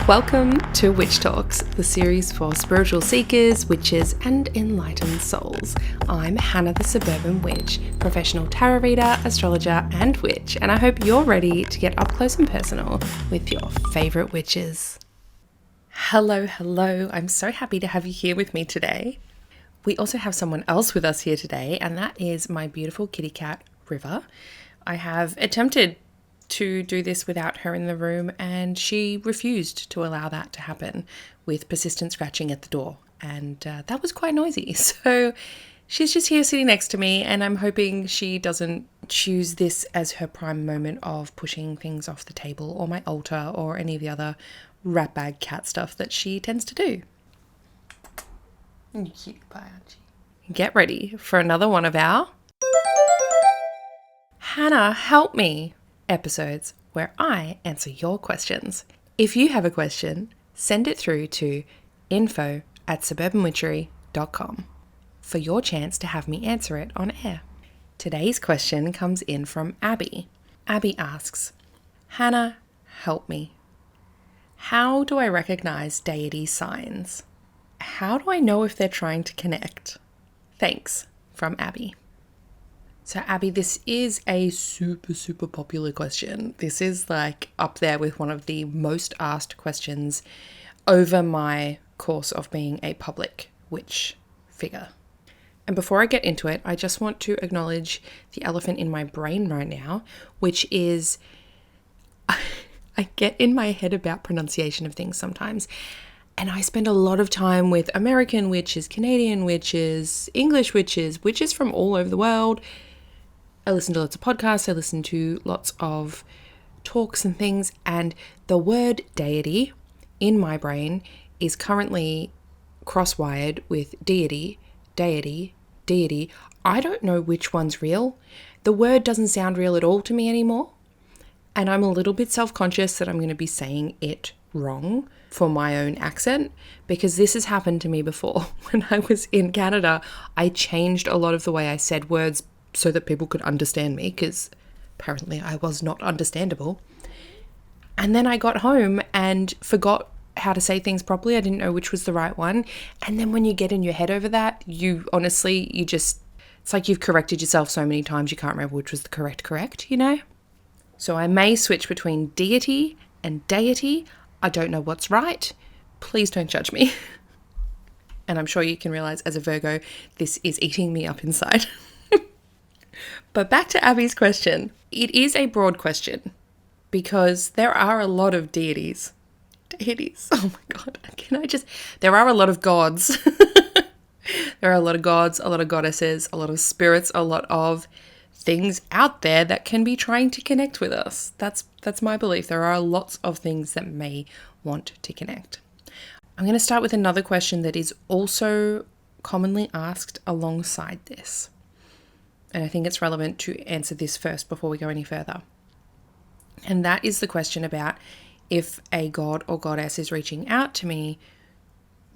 Welcome to Witch Talks, the series for spiritual seekers, witches, and enlightened souls. I'm Hannah the Suburban Witch, professional tarot reader, astrologer, and witch, and I hope you're ready to get up close and personal with your favourite witches. Hello. I'm so happy to have you here with me today. We also have someone else with us here today, and that is my beautiful kitty cat, River. I have attempted to do this without her in the room, and she refused to allow that to happen with persistent scratching at the door, and that was quite noisy. So she's just here sitting next to me, and I'm hoping she doesn't choose this as her prime moment of pushing things off the table or my altar or any of the other rat bag cat stuff that she tends to do. You cutie pie, aren't you? Get ready for another one of our Hana Help Me episodes where I answer your questions. If you have a question, send it through to info@suburbanwitchery.com for your chance to have me answer it on air. Today's question comes in from Abby. Abby asks, Hannah, help me. How do I recognize deity signs? How do I know if they're trying to connect? Thanks, from Abby. So Abby, this is a super popular question. This is like up there with one of the most asked questions over my course of being a public witch figure. And before I get into it, I just want to acknowledge the elephant in my brain right now, which is I get in my head about pronunciation of things sometimes. And I spend a lot of time with American witches, Canadian witches, English witches, witches from all over the world. I listen to lots of podcasts, I listen to lots of talks and things, and the word deity in my brain is currently cross-wired with deity. I don't know which one's real. The word doesn't sound real at all to me anymore, and I'm a little bit self-conscious that I'm going to be saying it wrong for my own accent, because this has happened to me before. When I was in Canada, I changed a lot of the way I said words so that people could understand me, because apparently I was not understandable. And then I got home and forgot how to say things properly. I didn't know which was the right one. And then when you get in your head over that, it's like you've corrected yourself so many times you can't remember which was the correct, you know? So I may switch between deity and deity. I don't know what's right. Please don't judge me. And I'm sure you can realize as a Virgo, this is eating me up inside. But back to Abby's question. It is a broad question because there are a lot of deities. Oh my God. There are a lot of gods. There are a lot of gods, a lot of goddesses, a lot of spirits, a lot of things out there that can be trying to connect with us. That's my belief. There are lots of things that may want to connect. I'm going to start with another question that is also commonly asked alongside this. And I think it's relevant to answer this first before we go any further. And that is the question about if a god or goddess is reaching out to me,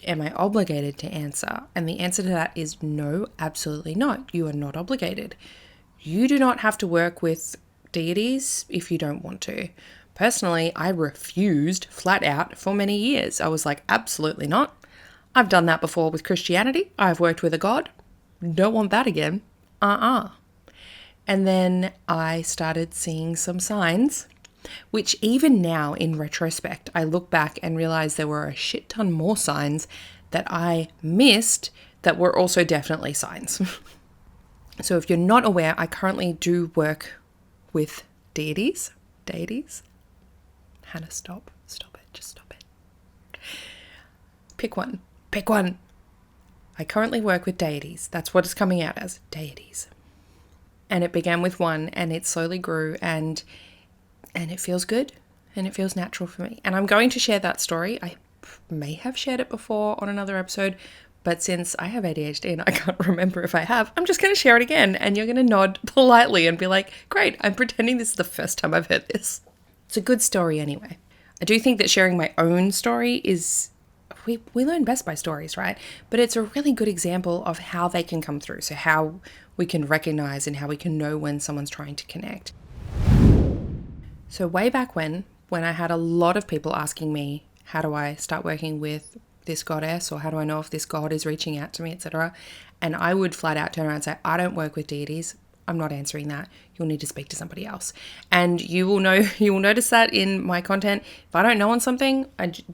am I obligated to answer? And the answer to that is no, absolutely not. You are not obligated. You do not have to work with deities if you don't want to. Personally, I refused flat out for many years. I was like, absolutely not. I've done that before with Christianity. I've worked with a god. Don't want that again. And then I started seeing some signs, which even now in retrospect, I look back and realize there were a shit ton more signs that I missed that were also definitely signs. So if you're not aware, I currently do work with deities. Hannah, stop it, just stop it. Pick one. I currently work with deities. That's what it's coming out as, deities. And it began with one and it slowly grew and it feels good and it feels natural for me. And I'm going to share that story. I may have shared it before on another episode, but since I have ADHD and I can't remember if I have, I'm just going to share it again and you're going to nod politely and be like, great, I'm pretending this is the first time I've heard this. It's a good story anyway. I do think that sharing my own story is... We learn best by stories, right? But it's a really good example of how they can come through. So how we can recognize and how we can know when someone's trying to connect. So way back when I had a lot of people asking me how do I start working with this goddess, or how do I know if this god is reaching out to me, etc. And I would flat out turn around and say, I don't work with deities. I'm not answering that. You'll need to speak to somebody else. And you will notice that in my content. If I don't know on something,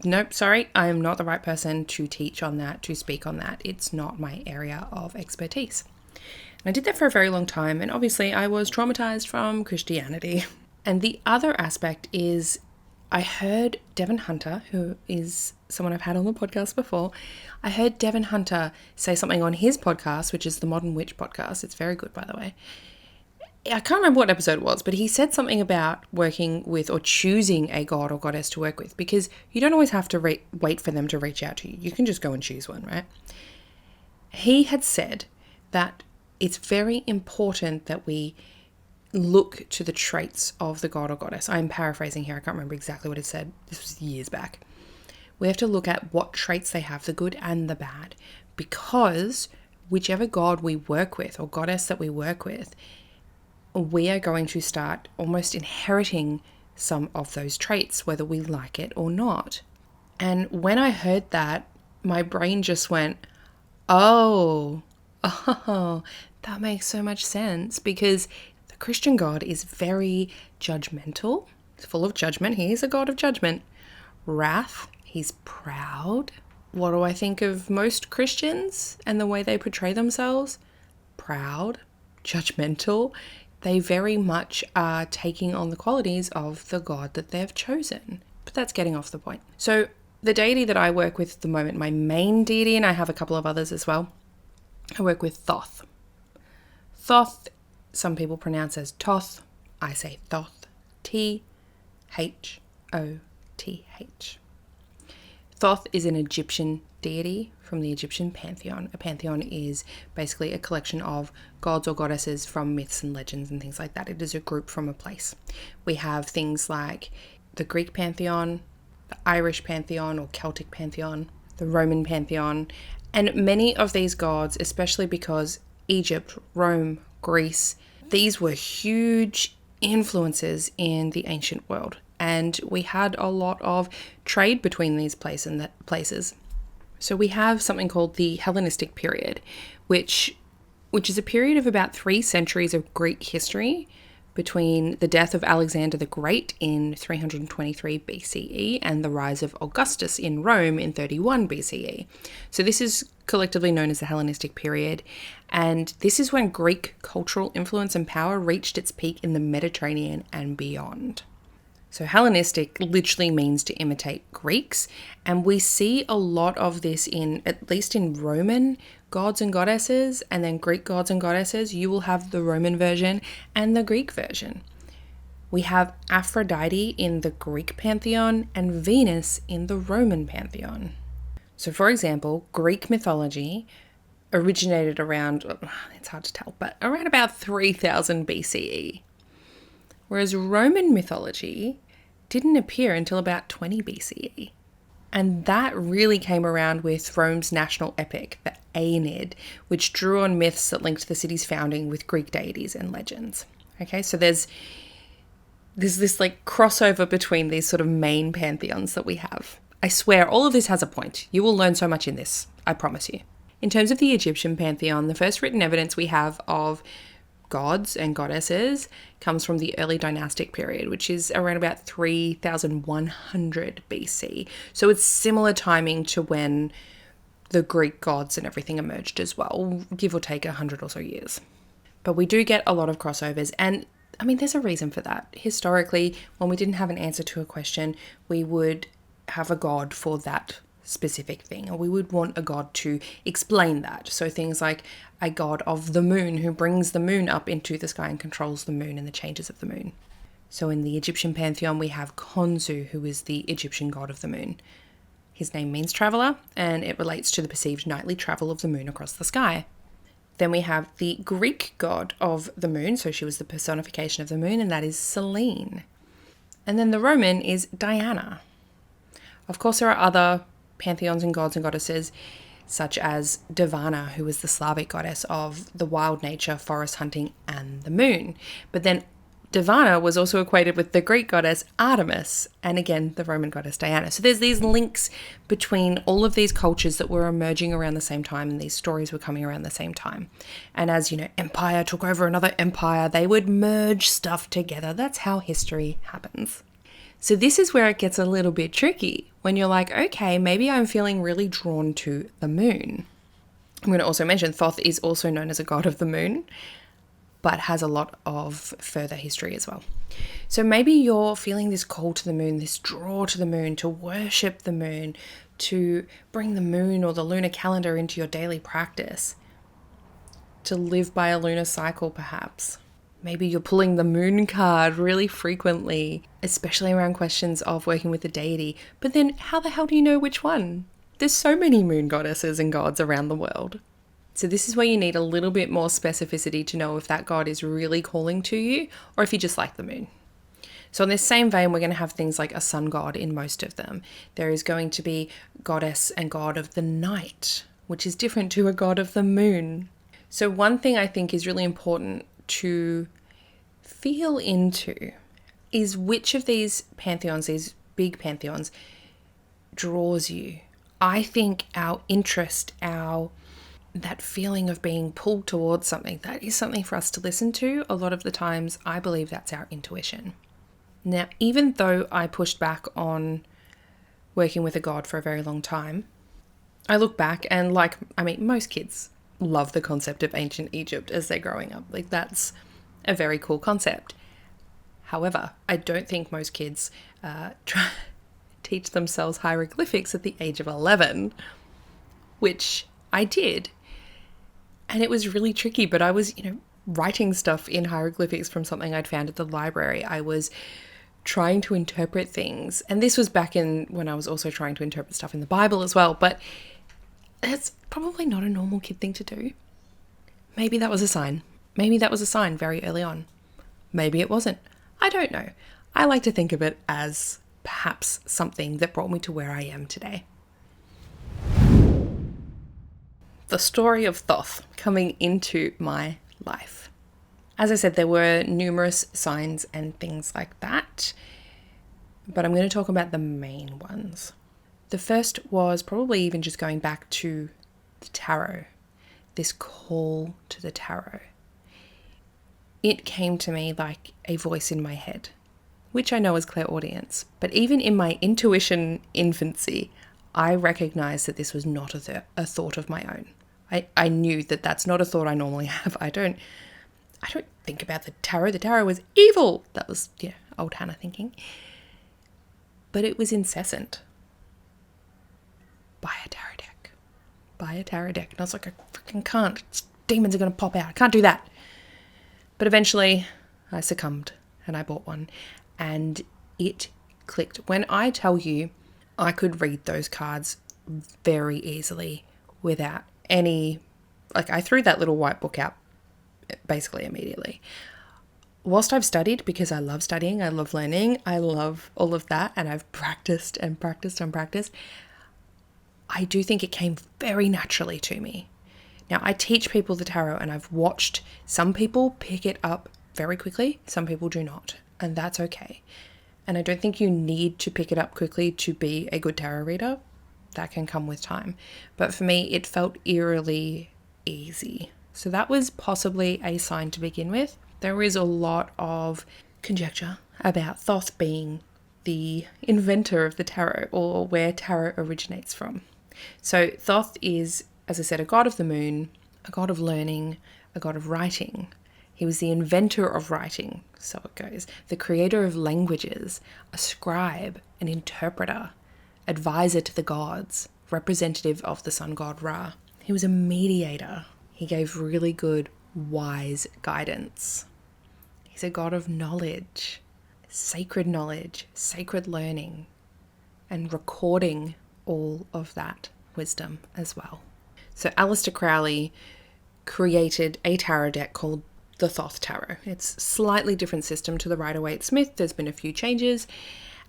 nope, sorry, I am not the right person to teach on that, to speak on that. It's not my area of expertise. And I did that for a very long time. And obviously I was traumatized from Christianity. And the other aspect is I heard Devin Hunter, who is someone I've had on the podcast before, I heard Devin Hunter say something on his podcast, which is the Modern Witch podcast. It's very good, by the way. I can't remember what episode it was, but he said something about working with or choosing a god or goddess to work with, because you don't always have to wait for them to reach out to you. You can just go and choose one, right? He had said that it's very important that we look to the traits of the god or goddess. I'm paraphrasing here. I can't remember exactly what it said. This was years back. We have to look at what traits they have, the good and the bad, because whichever god we work with or goddess that we work with, we are going to start almost inheriting some of those traits, whether we like it or not. And when I heard that, my brain just went, oh, that makes so much sense, because the Christian God is very judgmental. He's full of judgment. He is a God of judgment. Wrath. He's proud. What do I think of most Christians and the way they portray themselves? Proud, judgmental. They very much are taking on the qualities of the God that they've chosen. But that's getting off the point. So the deity that I work with at the moment, my main deity, and I have a couple of others as well, I work with Thoth. Thoth, some people pronounce as Thoth. I say Thoth. Thoth. Thoth is an Egyptian deity from the Egyptian pantheon. A pantheon is basically a collection of gods or goddesses from myths and legends and things like that. It is a group from a place. We have things like the Greek pantheon, the Irish pantheon or Celtic pantheon, the Roman pantheon, and many of these gods, especially because Egypt, Rome, Greece, these were huge influences in the ancient world. And we had a lot of trade between these places. So we have something called the Hellenistic period, which is a period of about 3 centuries of Greek history between the death of Alexander the Great in 323 BCE and the rise of Augustus in Rome in 31 BCE. So this is collectively known as the Hellenistic period, and this is when Greek cultural influence and power reached its peak in the Mediterranean and beyond. So Hellenistic literally means to imitate Greeks, and we see a lot of this at least in Roman gods and goddesses, and then Greek gods and goddesses. You will have the Roman version and the Greek version. We have Aphrodite in the Greek pantheon and Venus in the Roman pantheon. So for example, Greek mythology originated around, it's hard to tell, but around about 3000 BCE. Whereas Roman mythology didn't appear until about 20 BCE. And that really came around with Rome's national epic, the Aeneid, which drew on myths that linked the city's founding with Greek deities and legends. Okay, so there's this like crossover between these sort of main pantheons that we have. I swear all of this has a point. You will learn so much in this, I promise you. In terms of the Egyptian pantheon, the first written evidence we have of gods and goddesses comes from the early dynastic period, which is around about 3100 BC. So it's similar timing to when the Greek gods and everything emerged as well, give or take 100 or so years. But we do get a lot of crossovers, and I mean, there's a reason for that. Historically, when we didn't have an answer to a question, we would have a god for that specific thing, or we would want a god to explain that. So things like a god of the moon who brings the moon up into the sky and controls the moon and the changes of the moon. So in the Egyptian pantheon, we have Khonsu, who is the Egyptian god of the moon. His name means traveler, and it relates to the perceived nightly travel of the moon across the sky. Then we have the Greek god of the moon, so she was the personification of the moon, and that is Selene. And then the Roman is Diana. Of course, there are other pantheons and gods and goddesses, such as Divana, who is the Slavic goddess of the wild nature, forest hunting, and the moon. But then Divana was also equated with the Greek goddess Artemis and again the Roman goddess Diana. So there's these links between all of these cultures that were emerging around the same time and these stories were coming around the same time. And as you know, empire took over another empire, they would merge stuff together. That's how history happens. So this is where it gets a little bit tricky when you're like, okay, maybe I'm feeling really drawn to the moon. I'm going to also mention Thoth is also known as a god of the moon, but has a lot of further history as well. So maybe you're feeling this call to the moon, this draw to the moon, to worship the moon, to bring the moon or the lunar calendar into your daily practice, to live by a lunar cycle perhaps. Maybe you're pulling the moon card really frequently, especially around questions of working with the deity. But then how the hell do you know which one? There's so many moon goddesses and gods around the world. So this is where you need a little bit more specificity to know if that god is really calling to you or if you just like the moon. So in this same vein, we're going to have things like a sun god in most of them. There is going to be goddess and god of the night, which is different to a god of the moon. So one thing I think is really important to feel into is which of these pantheons, these big pantheons, draws you. I think our interest, that feeling of being pulled towards something, that is something for us to listen to. A lot of the times, I believe that's our intuition. Now, even though I pushed back on working with a god for a very long time, I look back and most kids love the concept of ancient Egypt as they're growing up. Like, that's a very cool concept. However, I don't think most kids teach themselves hieroglyphics at the age of 11, which I did. And it was really tricky, but I was, writing stuff in hieroglyphics from something I'd found at the library. I was trying to interpret things. And this was back in when I was also trying to interpret stuff in the Bible as well. But it's probably not a normal kid thing to do. Maybe that was a sign. Maybe that was a sign very early on. Maybe it wasn't. I don't know. I like to think of it as perhaps something that brought me to where I am today. The story of Thoth coming into my life. As I said, there were numerous signs and things like that, but I'm going to talk about the main ones. The first was probably even just going back to the tarot, this call to the tarot. It came to me like a voice in my head, which I know is clairaudience, but even in my intuition infancy, I recognized that this was not a thought of my own. I knew that that's not a thought I normally have. I don't think about the tarot. The tarot was evil. That was, old Hannah thinking. But it was incessant. Buy a tarot deck. Buy a tarot deck. And I was like, I freaking can't. Demons are going to pop out. I can't do that. But eventually I succumbed and I bought one. And it clicked. When I tell you I could read those cards very easily without any, I threw that little white book out basically immediately. Whilst I've studied, because I love studying, I love learning, I love all of that, and I've practiced and practiced and practiced, I do think it came very naturally to me. Now, I teach people the tarot and I've watched some people pick it up very quickly, some people do not, and that's okay. And I don't think you need to pick it up quickly to be a good tarot reader. That can come with time. But for me, it felt eerily easy. So that was possibly a sign to begin with. There is a lot of conjecture about Thoth being the inventor of the tarot or where tarot originates from. So Thoth is, as I said, a god of the moon, a god of learning, a god of writing. He was the inventor of writing, so it goes, the creator of languages, a scribe, an interpreter, advisor to the gods, representative of the sun god Ra. He was a mediator. He gave really good, wise guidance. He's a god of knowledge, sacred learning, and recording all of that wisdom as well. So Aleister Crowley created a tarot deck called the Thoth Tarot. It's a slightly different system to the Rider-Waite-Smith. There's been a few changes.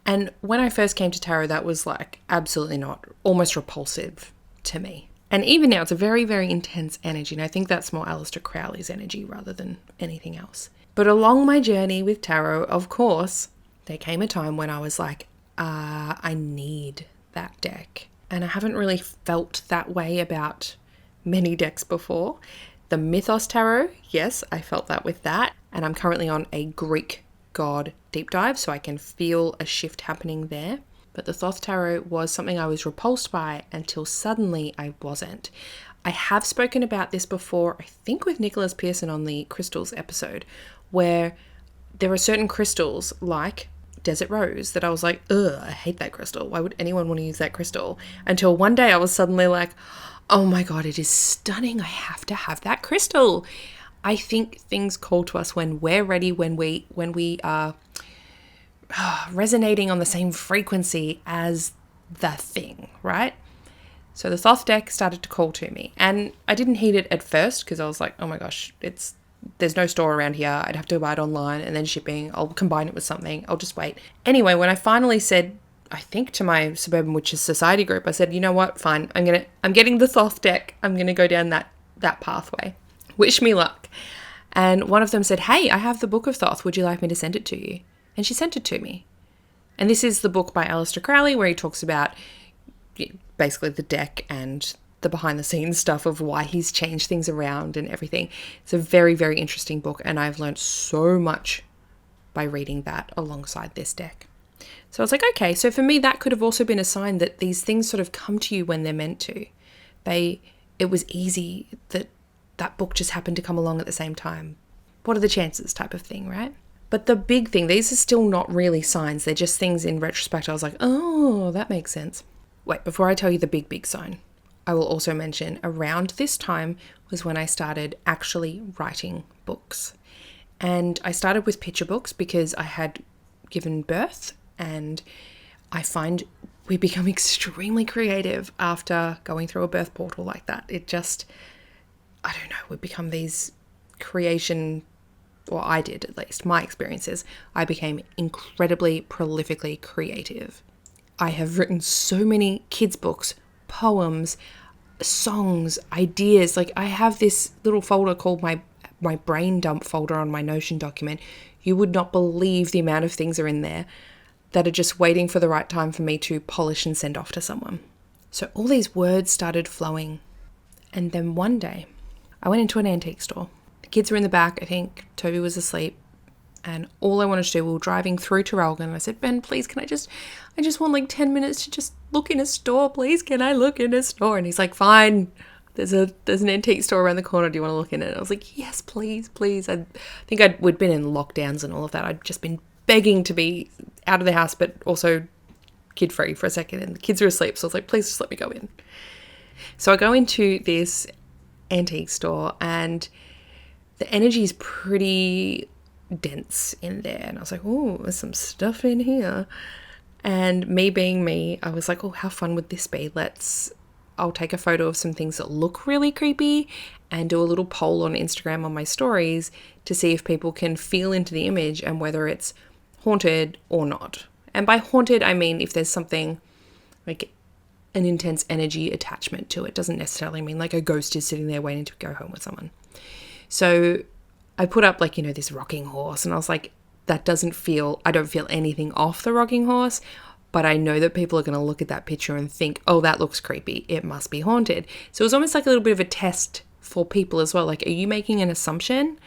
And when I first came to tarot, that was absolutely not, almost repulsive to me. And even now, it's a very, very intense energy. And I think that's more Aleister Crowley's energy rather than anything else. But along my journey with tarot, of course, there came a time when I was like, I need that deck. And I haven't really felt that way about many decks before. The Mythos Tarot, yes, I felt that with that. And I'm currently on a Greek god deep dive, so I can feel a shift happening there. But the Thoth Tarot was something I was repulsed by until suddenly I wasn't. I have spoken about this before, I think with Nicholas Pearson on the crystals episode, where there are certain crystals like Desert Rose that I was like, ugh, I hate that crystal. Why would anyone want to use that crystal? Until one day I was suddenly like, oh my God, it is stunning. I have to have that crystal. I think things call to us when we're ready, when we are resonating on the same frequency as the thing, right? So the Thoth deck started to call to me, and I didn't heed it at first because I was like, oh my gosh, there's no store around here. I'd have to buy it online and then shipping. I'll combine it with something. I'll just wait. Anyway, when I finally said, I think to my Suburban Witches Society group, I said, you know what? Fine. I'm getting the Thoth deck. I'm going to go down that pathway. Wish me luck. And one of them said, hey, I have the Book of Thoth. Would you like me to send it to you? And she sent it to me. And this is the book by Aleister Crowley where he talks about basically the deck and the behind the scenes stuff of why he's changed things around and everything. It's a very, very interesting book, and I've learned so much by reading that alongside this deck. So I was like, okay, so for me that could have also been a sign that these things sort of come to you when they're meant to. It was easy that book just happened to come along at the same time. What are the chances type of thing, right? But the big thing, these are still not really signs. They're just things in retrospect. I was like, oh, that makes sense. Wait, before I tell you the big sign, I will also mention around this time was when I started actually writing books. And I started with picture books because I had given birth, and I find we become extremely creative after going through a birth portal like that. It just, I don't know, we become these creation, or I did at least, my experiences. I became incredibly prolifically creative. I have written so many kids' books, poems, songs, ideas. Like I have this little folder called my brain dump folder on my Notion document. You would not believe the amount of things are in there that are just waiting for the right time for me to polish and send off to someone. So all these words started flowing. And then one day I went into an antique store. The kids were in the back. I think Toby was asleep. And all I wanted to do, we were driving through Traralgon, and I said, Ben, please, I just want like 10 minutes to just look in a store, please. Can I look in a store? And he's like, fine. There's an antique store around the corner. Do you want to look in it? And I was like, yes, please. I think we'd been in lockdowns and all of that. I'd just been begging to be out of the house, but also kid-free for a second. And the kids were asleep. So I was like, please just let me go in. So I go into this antique store, and the energy is pretty dense in there, and I was like, oh, there's some stuff in here. And me being me, I was like, oh, how fun would this be? I'll take a photo of some things that look really creepy and do a little poll on Instagram on my stories to see if people can feel into the image and whether it's haunted or not. And by haunted, I mean if there's something like an intense energy attachment to it. Doesn't necessarily mean like a ghost is sitting there waiting to go home with someone. So I put up this rocking horse, and I was like, I don't feel anything off the rocking horse, but I know that people are going to look at that picture and think, oh, that looks creepy. It must be haunted. So it was almost like a little bit of a test for people as well. Like, are you making an assumption,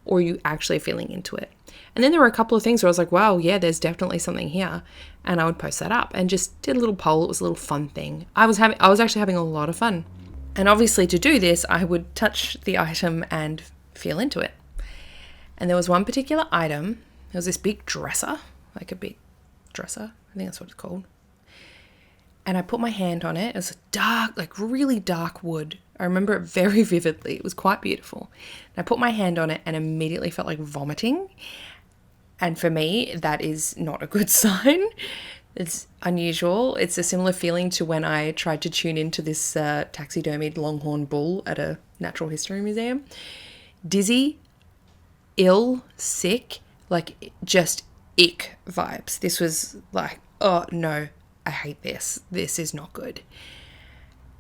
or are you actually feeling into it? And then there were a couple of things where I was like, wow, yeah, there's definitely something here. And I would post that up and just did a little poll. It was a little fun thing. I was actually having a lot of fun. And obviously to do this, I would touch the item and feel into it. And there was one particular item. There was this big dresser, like a big dresser. I think that's what it's called. And I put my hand on it. It was a dark, really dark wood. I remember it very vividly. It was quite beautiful. And I put my hand on it and immediately felt like vomiting. And for me, that is not a good sign. It's unusual. It's a similar feeling to when I tried to tune into this taxidermied longhorn bull at a natural history museum. Dizzy, ill, sick, just ick vibes. This was like, oh no, I hate this. This is not good.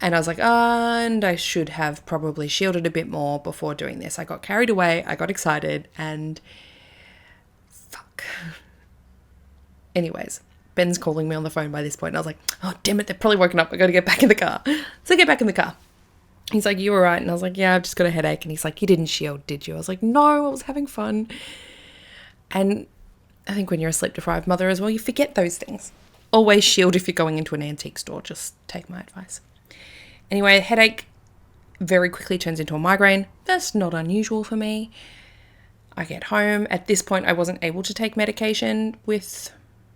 And I was like, and I should have probably shielded a bit more before doing this. I got carried away. I got excited, and fuck. Anyways, Ben's calling me on the phone by this point, and I was like, oh, damn it, they're probably woken up. I got to get back in the car. So I get back in the car. He's like, you all right? And I was like, yeah, I've just got a headache. And he's like, you didn't shield, did you? I was like, no, I was having fun. And I think when you're a sleep-deprived mother as well, you forget those things. Always shield if you're going into an antique store. Just take my advice. Anyway, a headache very quickly turns into a migraine. That's not unusual for me. I get home. At this point, I wasn't able to take medication with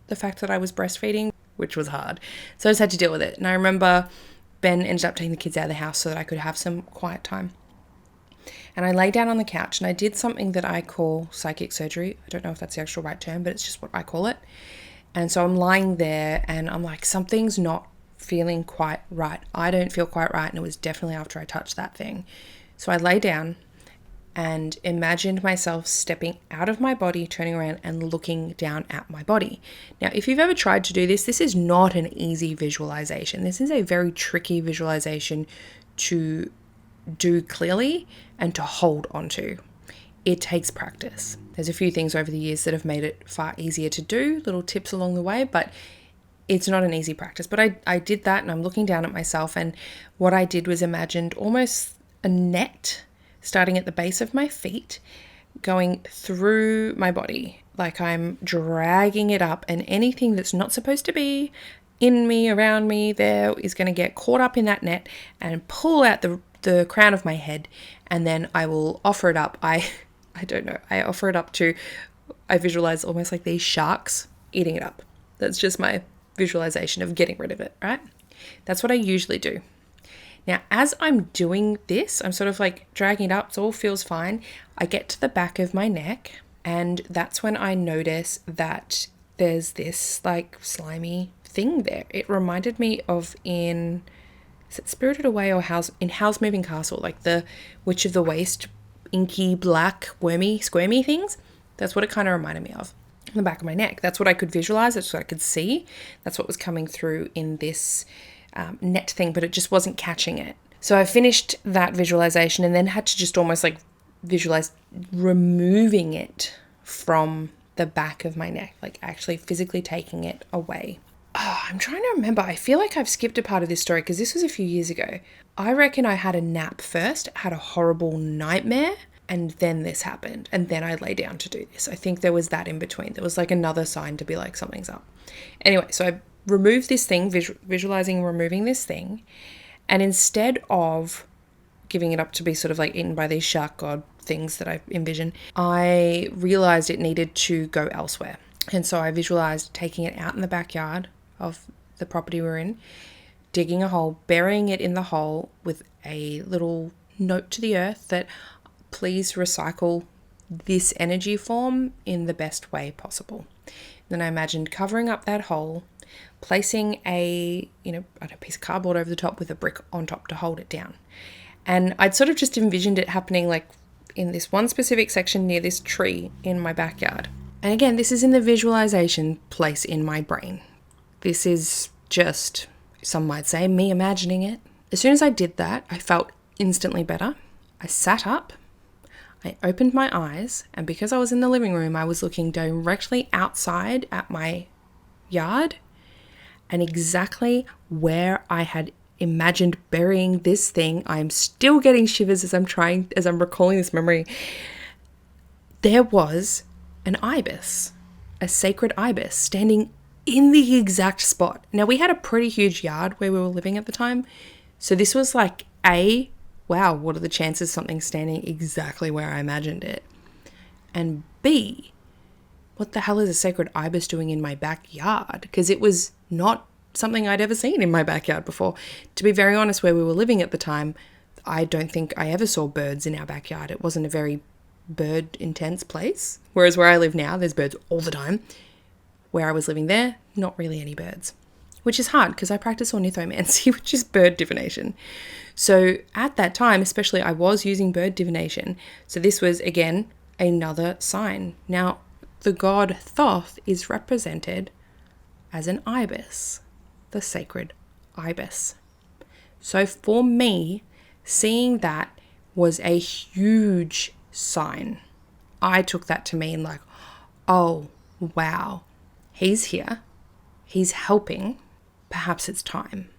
the fact that I was breastfeeding, which was hard. So I just had to deal with it. And I remember Ben ended up taking the kids out of the house so that I could have some quiet time. And I lay down on the couch and I did something that I call psychic surgery. I don't know if that's the actual right term, but it's just what I call it. And so I'm lying there and I'm like, something's not feeling quite right. I don't feel quite right. And it was definitely after I touched that thing. So I lay down and imagined myself stepping out of my body, turning around and looking down at my body. Now, if you've ever tried to do this is not an easy visualization. This is a very tricky visualization to do clearly and to hold onto. It takes practice. There's a few things over the years that have made it far easier to do, little tips along the way, but it's not an easy practice. But I did that and I'm looking down at myself, and what I did was imagined almost a net starting at the base of my feet, going through my body, like I'm dragging it up, and anything that's not supposed to be in me, around me, there is going to get caught up in that net and pull out the crown of my head, and then I will offer it up. I don't know. I offer it up to, I visualize almost like these sharks eating it up. That's just my visualization of getting rid of it, right? That's what I usually do. Now, as I'm doing this, I'm sort of like dragging it up. So it all feels fine. I get to the back of my neck, and that's when I notice that there's this like slimy thing there. It reminded me of is it Spirited Away or in Howl's Moving Castle, like the Witch of the Waste, inky, black, wormy, squirmy things. That's what it kind of reminded me of. In the back of my neck. That's what I could visualize. That's what I could see. That's what was coming through in this net thing, but it just wasn't catching it. So I finished that visualization and then had to just almost like visualize removing it from the back of my neck, like actually physically taking it away. I'm trying to remember. I feel like I've skipped a part of this story because this was a few years ago. I reckon I had a nap first, had a horrible nightmare, and then this happened. And then I lay down to do this. I think there was that in between. There was like another sign to be like, something's up. Anyway, so I removed this thing, visualizing removing this thing. And instead of giving it up to be sort of like eaten by these shark god things that I envision, I realized it needed to go elsewhere. And so I visualized taking it out in the backyard of the property we're in, digging a hole, burying it in the hole with a little note to the earth that please recycle this energy form in the best way possible. Then I imagined covering up that hole, placing a piece of cardboard over the top with a brick on top to hold it down. And I'd sort of just envisioned it happening like in this one specific section near this tree in my backyard. And again, this is in the visualization place in my brain. This is just, some might say, me imagining it. As soon as I did that, I felt instantly better. I sat up, I opened my eyes, and because I was in the living room, I was looking directly outside at my yard and exactly where I had imagined burying this thing. I'm still getting shivers as I'm recalling this memory. There was an ibis, a sacred ibis, standing in the exact spot. Now, we had a pretty huge yard where we were living at the time, so this was like wow, what are the chances something standing exactly where I imagined it? And B, what the hell is a sacred ibis doing in my backyard? Because it was not something I'd ever seen in my backyard before. To be very honest, where we were living at the time, I don't think I ever saw birds in our backyard. It wasn't a very bird intense place. Whereas where I live now, there's birds all the time. Where I was living there, not really any birds. Which is hard because I practice ornithomancy, which is bird divination. So at that time, especially, I was using bird divination. So this was, again, another sign. Now, the god Thoth is represented as an ibis, the sacred ibis. So for me, seeing that was a huge sign. I took that to mean like, oh, wow, he's here, he's helping, perhaps it's time.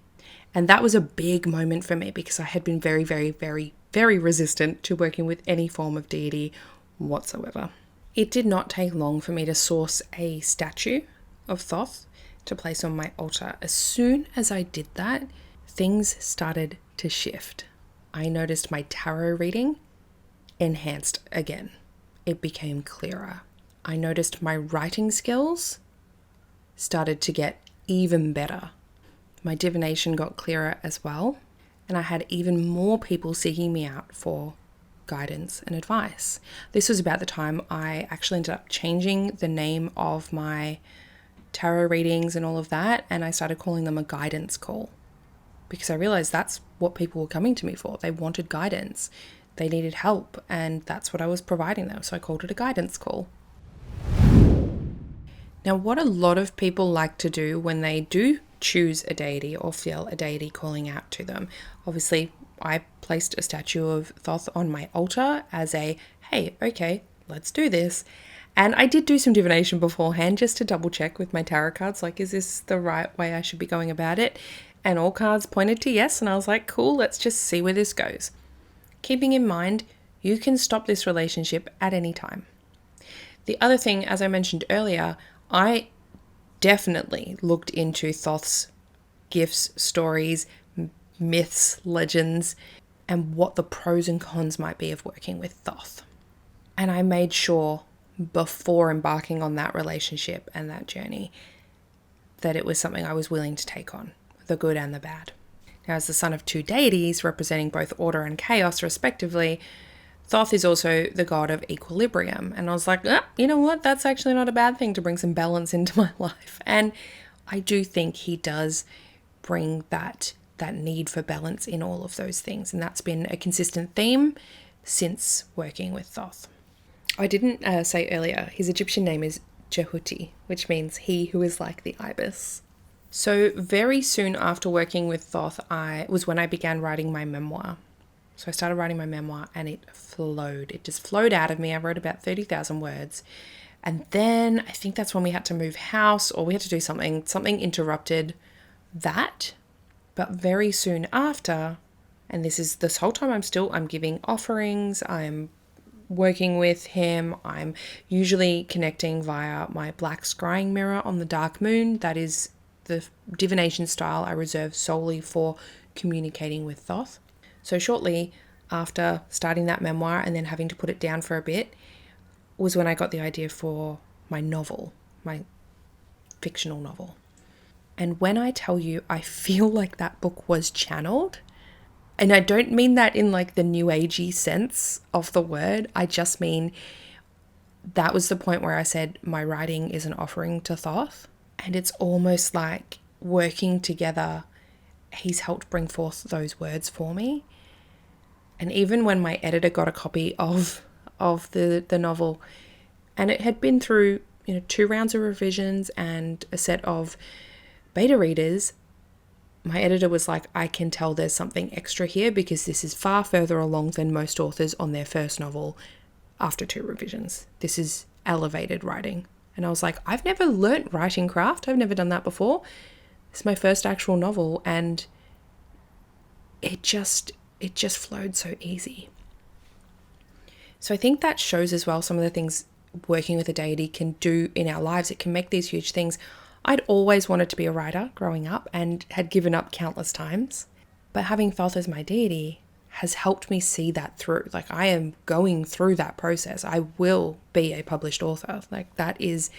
And that was a big moment for me because I had been very, very, very, very resistant to working with any form of deity whatsoever. It did not take long for me to source a statue of Thoth to place on my altar. As soon as I did that, things started to shift. I noticed my tarot reading enhanced again. It became clearer. I noticed my writing skills started to get even better. My divination got clearer as well, and I had even more people seeking me out for guidance and advice. This was about the time I actually ended up changing the name of my tarot readings and all of that, and I started calling them a guidance call because I realized that's what people were coming to me for. They wanted guidance, they needed help, and that's what I was providing them, so I called it a guidance call. Now, what a lot of people like to do when they do choose a deity or feel a deity calling out to them, obviously I placed a statue of Thoth on my altar as a, hey, okay, let's do this. And I did do some divination beforehand just to double check with my tarot cards, like, is this the right way I should be going about it? And all cards pointed to yes, and I was like, cool, let's just see where this goes. Keeping in mind, you can stop this relationship at any time. The other thing, as I mentioned earlier, I definitely looked into Thoth's gifts, stories, myths, legends, and what the pros and cons might be of working with Thoth. And I made sure before embarking on that relationship and that journey that it was something I was willing to take on, the good and the bad. Now, as the son of two deities representing both order and chaos respectively, Thoth is also the god of equilibrium. And I was like, you know what? That's actually not a bad thing to bring some balance into my life. And I do think he does bring that need for balance in all of those things. And that's been a consistent theme since working with Thoth. I didn't say earlier, his Egyptian name is Jehuti, which means he who is like the ibis. So very soon after working with Thoth, was when I began writing my memoir. So I started writing my memoir and it flowed. It just flowed out of me. I wrote about 30,000 words. And then I think that's when we had to move house, or we had to do something. Something interrupted that. But very soon after, and this whole time I'm giving offerings, I'm working with him, I'm usually connecting via my black scrying mirror on the dark moon. That is the divination style I reserve solely for communicating with Thoth. So shortly after starting that memoir and then having to put it down for a bit was when I got the idea for my novel, my fictional novel. And when I tell you, I feel like that book was channeled, and I don't mean that in like the new agey sense of the word. I just mean that was the point where I said my writing is an offering to Thoth, and it's almost like working together. He's helped bring forth those words for me. And even when my editor got a copy of the novel, and it had been through 2 rounds of revisions and a set of beta readers, my editor was like, I can tell there's something extra here because this is far further along than most authors on their first novel after 2 revisions. This is elevated writing. And I was like, I've never learnt writing craft. I've never done that before. It's my first actual novel, and it just flowed so easy. So I think that shows as well some of the things working with a deity can do in our lives. It can make these huge things. I'd always wanted to be a writer growing up and had given up countless times. But having Thoth as my deity has helped me see that through. Like, I am going through that process. I will be a published author. Like, that is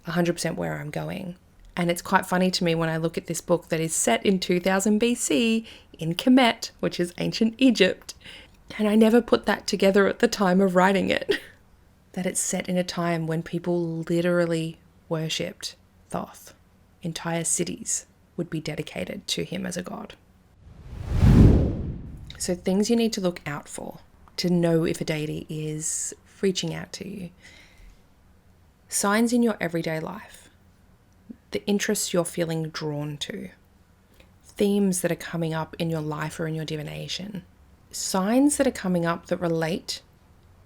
100% where I'm going. And it's quite funny to me when I look at this book that is set in 2000 BC in Kemet, which is ancient Egypt. And I never put that together at the time of writing it. That it's set in a time when people literally worshipped Thoth. Entire cities would be dedicated to him as a god. So things you need to look out for to know if a deity is reaching out to you. Signs in your everyday life. The interests you're feeling drawn to. Themes that are coming up in your life or in your divination. Signs that are coming up that relate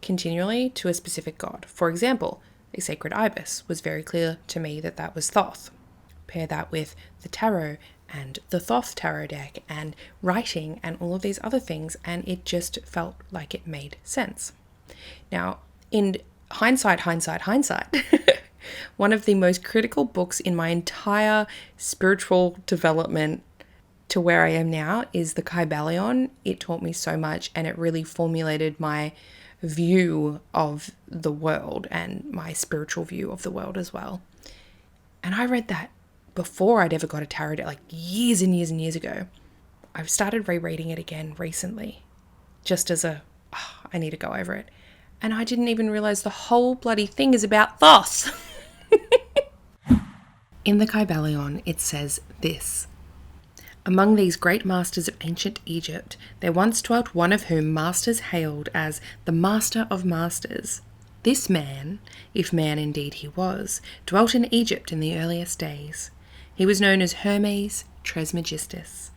continually to a specific god. For example, a sacred ibis was very clear to me that that was Thoth. Pair that with the tarot and the Thoth tarot deck and writing and all of these other things, and it just felt like it made sense. Now, in hindsight, one of the most critical books in my entire spiritual development to where I am now is the Kybalion. It taught me so much, and it really formulated my view of the world and my spiritual view of the world as well. And I read that before I'd ever got a tarot deck, like years and years and years ago. I've started rereading it again recently, just as I need to go over it. And I didn't even realize the whole bloody thing is about Thoth. In the Kybalion, it says this: among these great masters of ancient Egypt, there once dwelt one of whom masters hailed as the Master of Masters. This man, if man indeed he was, dwelt in Egypt in the earliest days. He was known as Hermes Trismegistus.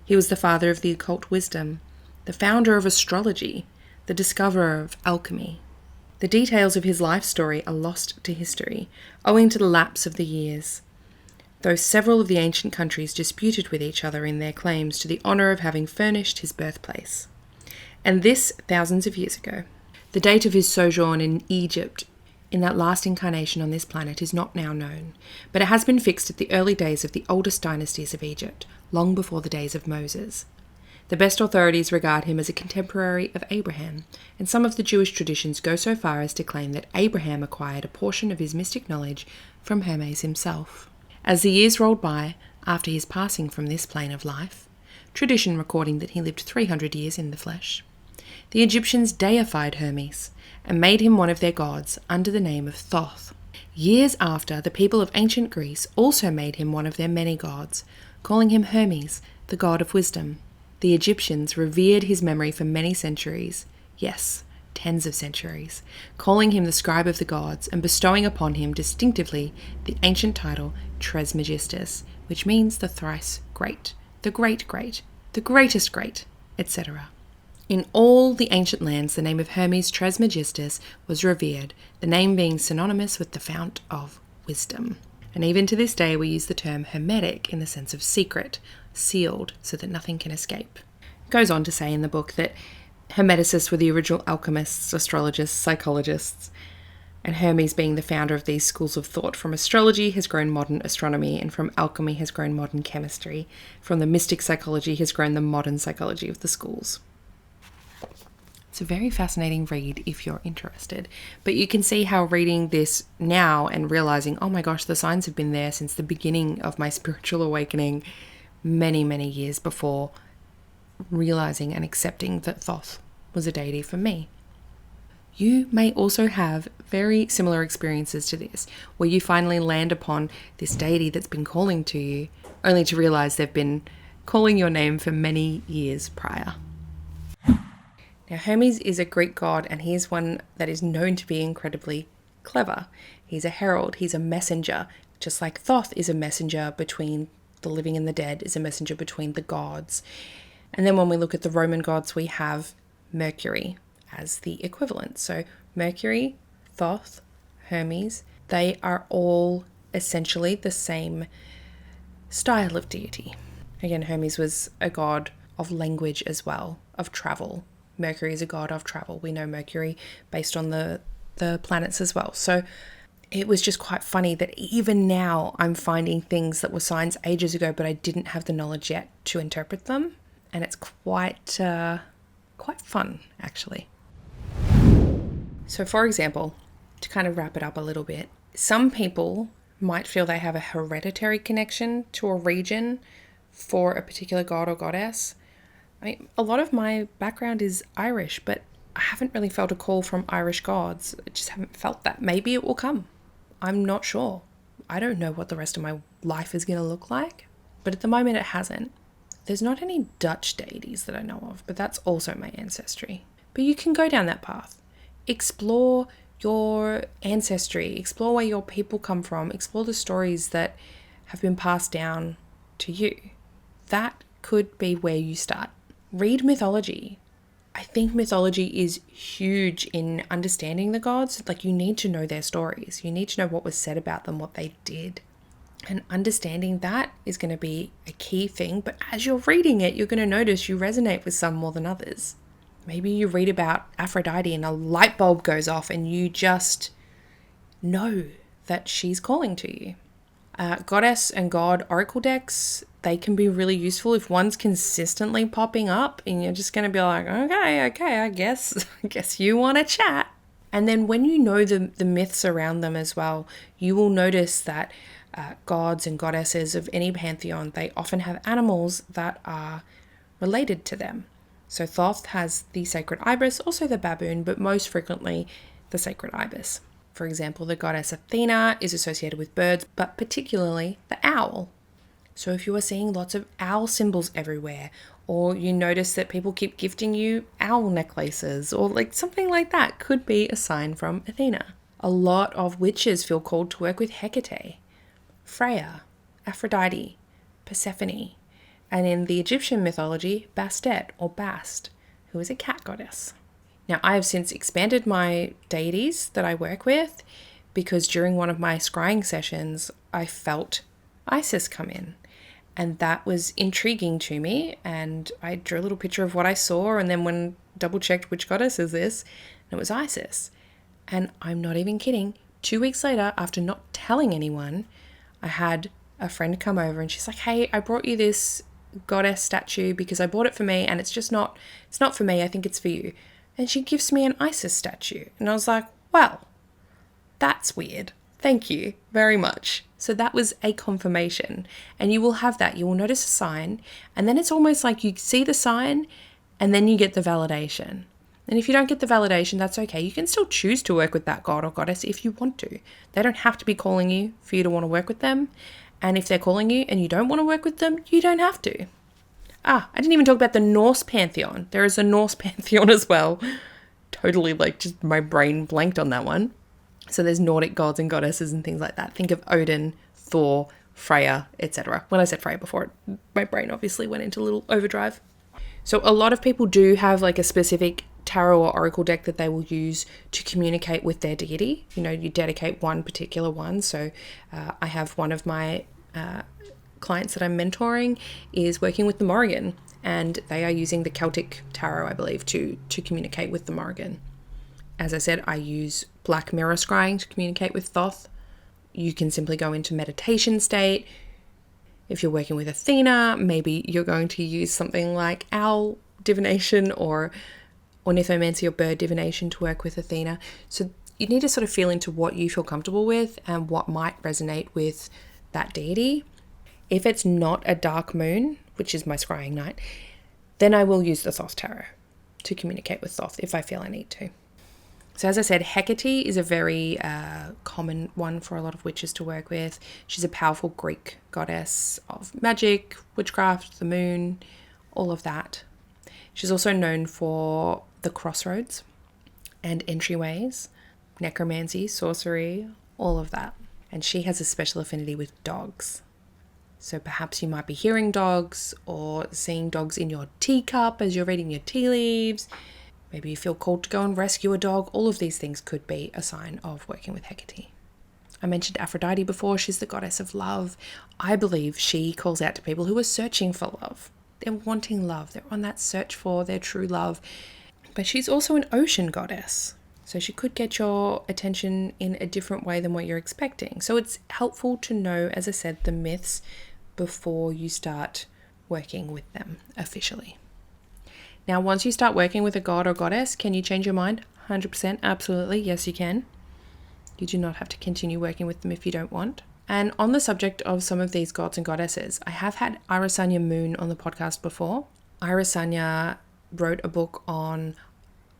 He was the father of the occult wisdom, the founder of astrology, the discoverer of alchemy. The details of his life story are lost to history, owing to the lapse of the years, though several of the ancient countries disputed with each other in their claims to the honour of having furnished his birthplace. And this thousands of years ago. The date of his sojourn in Egypt in that last incarnation on this planet is not now known, but it has been fixed at the early days of the oldest dynasties of Egypt, long before the days of Moses. The best authorities regard him as a contemporary of Abraham, and some of the Jewish traditions go so far as to claim that Abraham acquired a portion of his mystic knowledge from Hermes himself. As the years rolled by, after his passing from this plane of life, tradition recording that he lived 300 years in the flesh, the Egyptians deified Hermes and made him one of their gods under the name of Thoth. Years after, the people of ancient Greece also made him one of their many gods, calling him Hermes, the god of wisdom. The Egyptians revered his memory for many centuries, yes, tens of centuries, calling him the scribe of the gods and bestowing upon him distinctively the ancient title Trismegistus, which means the thrice great, the great great, the greatest great, etc. In all the ancient lands, the name of Hermes Trismegistus was revered, the name being synonymous with the fount of wisdom. And even to this day, we use the term hermetic in the sense of secret, sealed, so that nothing can escape. It goes on to say in the book that Hermeticists were the original alchemists, astrologists, psychologists, and Hermes, being the founder of these schools of thought, from astrology has grown modern astronomy, and from alchemy has grown modern chemistry. From the mystic psychology has grown the modern psychology of the schools. It's a very fascinating read if you're interested. But you can see how reading this now and realizing, oh my gosh, the signs have been there since the beginning of my spiritual awakening, many, many years before realizing and accepting that Thoth was a deity for me. You may also have very similar experiences to this, where you finally land upon this deity that's been calling to you, only to realize they've been calling your name for many years prior. Now, Hermes is a Greek god, and he is one that is known to be incredibly clever. He's a herald, he's a messenger, just like Thoth is a messenger between the living and the dead, is a messenger between the gods. And then when we look at the Roman gods, we have Mercury as the equivalent. So Mercury, Thoth, Hermes, they are all essentially the same style of deity. Again, Hermes was a god of language as well, of travel. Mercury is a god of travel. We know Mercury based on the planets as well. So it was just quite funny that even now I'm finding things that were signs ages ago, but I didn't have the knowledge yet to interpret them. And it's quite fun, actually. So for example, to kind of wrap it up a little bit, some people might feel they have a hereditary connection to a region for a particular god or goddess. I mean, a lot of my background is Irish, but I haven't really felt a call from Irish gods. I just haven't felt that. Maybe it will come. I'm not sure. I don't know what the rest of my life is going to look like, but at the moment it hasn't. There's not any Dutch deities that I know of, but that's also my ancestry. But you can go down that path. Explore your ancestry. Explore where your people come from. Explore the stories that have been passed down to you. That could be where you start. Read mythology. I think mythology is huge in understanding the gods. Like, you need to know their stories. You need to know what was said about them, what they did. And understanding that is going to be a key thing. But as you're reading it, you're going to notice you resonate with some more than others. Maybe you read about Aphrodite and a light bulb goes off and you just know that she's calling to you. Goddess and God oracle decks, they can be really useful if one's consistently popping up and you're just going to be like, okay, I guess you want to chat. And then when you know the myths around them as well, you will notice that gods and goddesses of any pantheon, they often have animals that are related to them. So Thoth has the sacred ibis, also the baboon, but most frequently the sacred ibis. For example, the goddess Athena is associated with birds, but particularly the owl. So if you are seeing lots of owl symbols everywhere, or you notice that people keep gifting you owl necklaces, or like something like that, could be a sign from Athena. A lot of witches feel called to work with Hecate, Freya, Aphrodite, Persephone, and in the Egyptian mythology, Bastet or Bast, who is a cat goddess. Now, I have since expanded my deities that I work with because during one of my scrying sessions, I felt Isis come in. And that was intriguing to me. And I drew a little picture of what I saw. And then when double checked which goddess is this, and it was Isis. And I'm not even kidding. 2 weeks later, after not telling anyone, I had a friend come over and she's like, hey, I brought you this goddess statue because I bought it for me. And it's not for me. I think it's for you. And she gives me an Isis statue. And I was like, well, that's weird. Thank you very much. So that was a confirmation. And you will have that. You will notice a sign. And then it's almost like you see the sign and then you get the validation. And if you don't get the validation, that's okay. You can still choose to work with that god or goddess if you want to. They don't have to be calling you for you to want to work with them. And if they're calling you and you don't want to work with them, you don't have to. I didn't even talk about the Norse pantheon. There is a Norse pantheon as well. Totally, like, just my brain blanked on that one. So there's Nordic gods and goddesses and things like that. Think of Odin, Thor, Freya, etc. When I said Freya before, my brain obviously went into a little overdrive. So a lot of people do have like a specific tarot or oracle deck that they will use to communicate with their deity. You know, you dedicate one particular one. So I have one of my clients that I'm mentoring is working with the Morrigan, and they are using the Celtic tarot, I believe, to communicate with the Morrigan. As I said, I use black mirror scrying to communicate with Thoth. You can simply go into meditation state. If you're working with Athena, maybe you're going to use something like owl divination or ornithomancy or bird divination to work with Athena. So you need to sort of feel into what you feel comfortable with and what might resonate with that deity. If it's not a dark moon, which is my scrying night, then I will use the Thoth tarot to communicate with Thoth if I feel I need to. So as I said, Hecate is a very common one for a lot of witches to work with. She's a powerful Greek goddess of magic, witchcraft, the moon, all of that. She's also known for the crossroads and entryways, necromancy, sorcery, all of that. And she has a special affinity with dogs. So perhaps you might be hearing dogs or seeing dogs in your teacup as you're reading your tea leaves. Maybe you feel called to go and rescue a dog. All of these things could be a sign of working with Hecate. I mentioned Aphrodite before. She's the goddess of love. I believe she calls out to people who are searching for love. They're wanting love. They're on that search for their true love. But she's also an ocean goddess. So she could get your attention in a different way than what you're expecting. So it's helpful to know, as I said, the myths before you start working with them officially. Now, once you start working with a god or goddess, can you change your mind? 100%, absolutely. Yes, you can. You do not have to continue working with them if you don't want. And on the subject of some of these gods and goddesses, I have had Irisanya Moon on the podcast before. Irisanya wrote a book on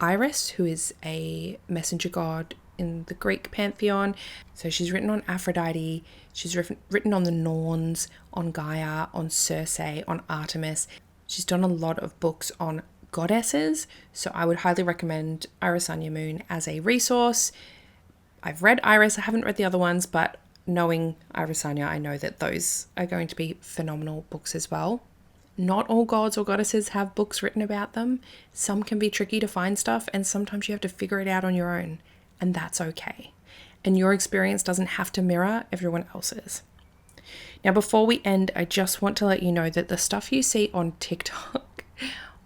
Iris, who is a messenger god in the Greek pantheon. So she's written on Aphrodite, she's written on the Norns, on Gaia, on Circe, on Artemis. She's done a lot of books on goddesses, so I would highly recommend Irisanya Moon as a resource. I've read Iris, I haven't read the other ones, but knowing Irisanya, I know that those are going to be phenomenal books as well. Not all gods or goddesses have books written about them. Some can be tricky to find stuff, and sometimes you have to figure it out on your own, and that's okay. And your experience doesn't have to mirror everyone else's. Now, before we end, I just want to let you know that the stuff you see on TikTok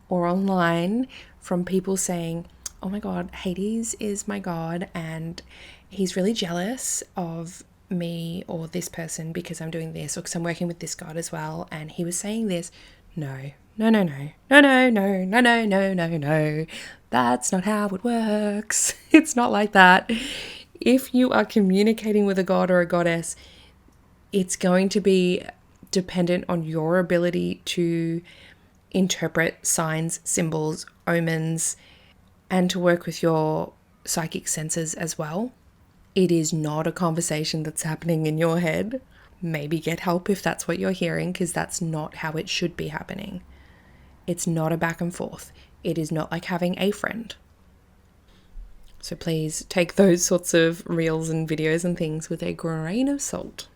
or online from people saying, oh my God, Hades is my god and he's really jealous of me or this person because I'm doing this, or because I'm working with this god as well, and he was saying this. No. That's not how it works. It's not like that. If you are communicating with a god or a goddess, it's going to be dependent on your ability to interpret signs, symbols, omens, and to work with your psychic senses as well. It is not a conversation that's happening in your head. Maybe get help if that's what you're hearing, because that's not how it should be happening. It's not a back and forth. It is not like having a friend. So please take those sorts of reels and videos and things with a grain of salt.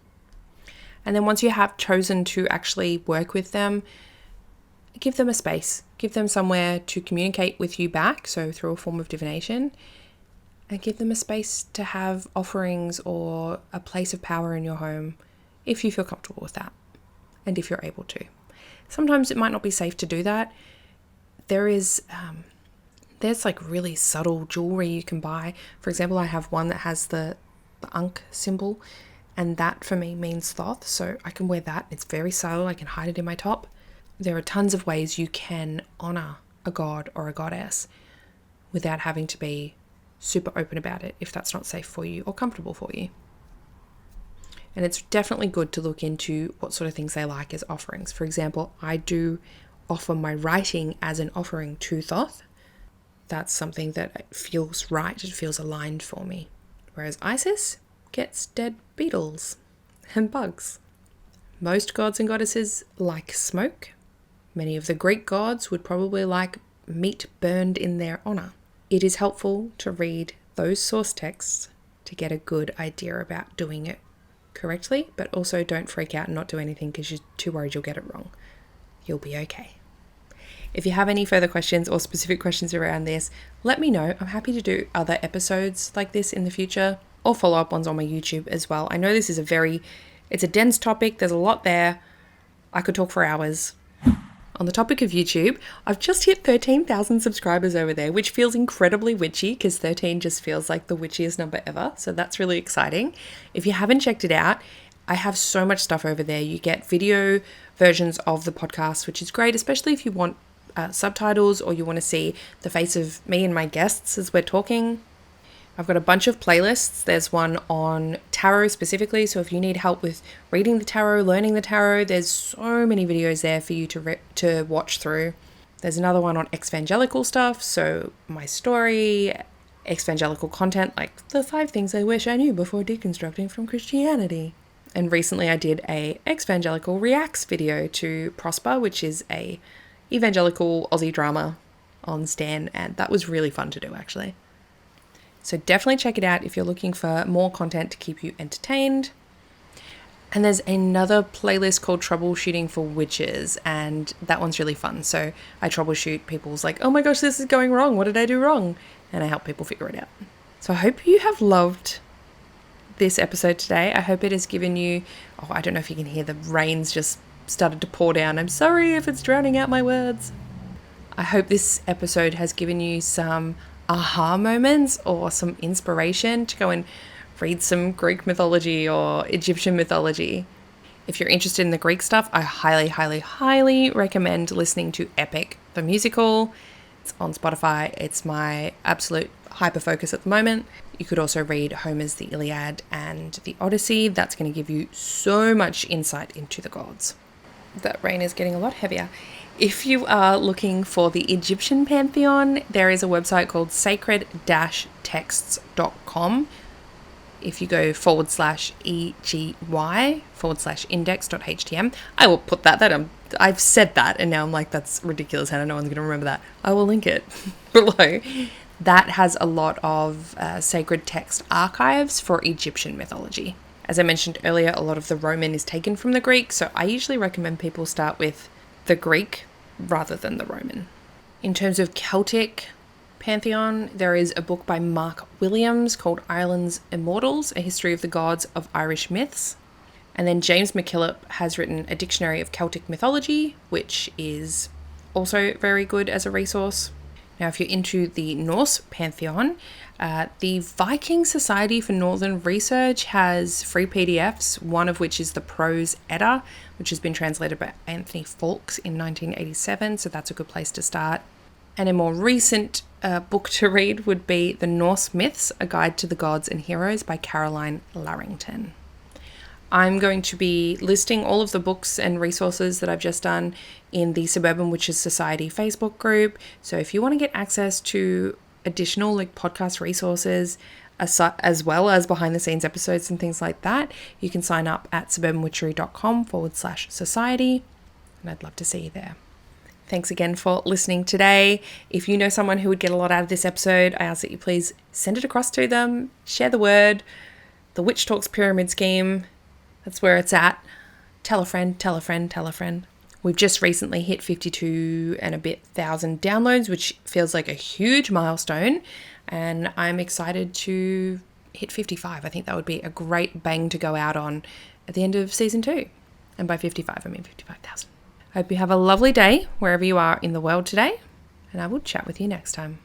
And then once you have chosen to actually work with them, give them a space. Give them somewhere to communicate with you back, so through a form of divination. And give them a space to have offerings or a place of power in your home if you feel comfortable with that and if you're able to. Sometimes it might not be safe to do that. There's like really subtle jewelry you can buy. For example, I have one that has the Ankh symbol, and that for me means Thoth, so I can wear that. It's very subtle. I can hide it in my top. There are tons of ways you can honor a god or a goddess without having to be super open about it if that's not safe for you or comfortable for you. And it's definitely good to look into what sort of things they like as offerings. For example, I do offer my writing as an offering to Thoth. That's something that feels right. It feels aligned for me. Whereas Isis gets dead beetles and bugs. Most gods and goddesses like smoke. Many of the Greek gods would probably like meat burned in their honor. It is helpful to read those source texts to get a good idea about doing it correctly, but also don't freak out and not do anything because you're too worried you'll get it wrong. You'll be okay. If you have any further questions or specific questions around this, let me know. I'm happy to do other episodes like this in the future, or follow-up ones on my YouTube as well. I know this is it's a dense topic. There's a lot there. I could talk for hours. On the topic of YouTube, I've just hit 13,000 subscribers over there, which feels incredibly witchy because 13 just feels like the witchiest number ever. So that's really exciting. If you haven't checked it out, I have so much stuff over there. You get video versions of the podcast, which is great, especially if you want subtitles or you want to see the face of me and my guests as we're talking. I've got a bunch of playlists. There's one on tarot specifically, so if you need help with reading the tarot, learning the tarot, there's so many videos there for you to watch through. There's another one on evangelical stuff, so my story, evangelical content, like the 5 things I wish I knew before deconstructing from Christianity. And recently I did a evangelical reacts video to Prosper, which is a evangelical Aussie drama on Stan, and that was really fun to do actually. So definitely check it out if you're looking for more content to keep you entertained. And there's another playlist called Troubleshooting for Witches, and that one's really fun. So I troubleshoot people's like, oh my gosh, this is going wrong. What did I do wrong? And I help people figure it out. So I hope you have loved this episode today. I hope it has given you, I don't know if you can hear the rains just started to pour down. I'm sorry if it's drowning out my words. I hope this episode has given you some aha moments or some inspiration to go and read some Greek mythology or Egyptian mythology. If you're interested in the Greek stuff, I highly, highly, highly recommend listening to Epic, the musical. It's on Spotify. It's my absolute hyper focus at the moment. You could also read Homer's The Iliad and the Odyssey. That's going to give you so much insight into the gods. That rain is getting a lot heavier. If you are looking for the Egyptian pantheon, there is a website called sacred-texts.com. If you go /EGY/index.htm, I will put that. I've said that and now I'm like, that's ridiculous. Hannah, no one's going to remember that. I will link it below. That has a lot of sacred text archives for Egyptian mythology. As I mentioned earlier, a lot of the Roman is taken from the Greek, so I usually recommend people start with the Greek rather than the Roman. In terms of Celtic pantheon, there is a book by Mark Williams called Ireland's Immortals, A History of the Gods of Irish Myths. And then James McKillop has written a dictionary of Celtic mythology, which is also very good as a resource. Now, if you're into the Norse pantheon, the Viking Society for Northern Research has free PDFs, one of which is the Prose Edda, which has been translated by Anthony Fawkes in 1987, so that's a good place to start. And a more recent book to read would be The Norse Myths, A Guide to the Gods and Heroes by Caroline Larrington. I'm going to be listing all of the books and resources that I've just done in the Suburban Witches Society Facebook group. So if you want to get access to additional podcast resources, as well as behind the scenes episodes and things like that, you can sign up at suburbanwitchery.com/society. And I'd love to see you there. Thanks again for listening today. If you know someone who would get a lot out of this episode, I ask that you please send it across to them, share the word. The Witch Talks Pyramid Scheme, that's where it's at. Tell a friend, tell a friend, tell a friend. We've just recently hit 52 and a bit thousand downloads, which feels like a huge milestone. And I'm excited to hit 55. I think that would be a great bang to go out on at the end of season 2. And by 55, I mean 55,000. I hope you have a lovely day wherever you are in the world today. And I will chat with you next time.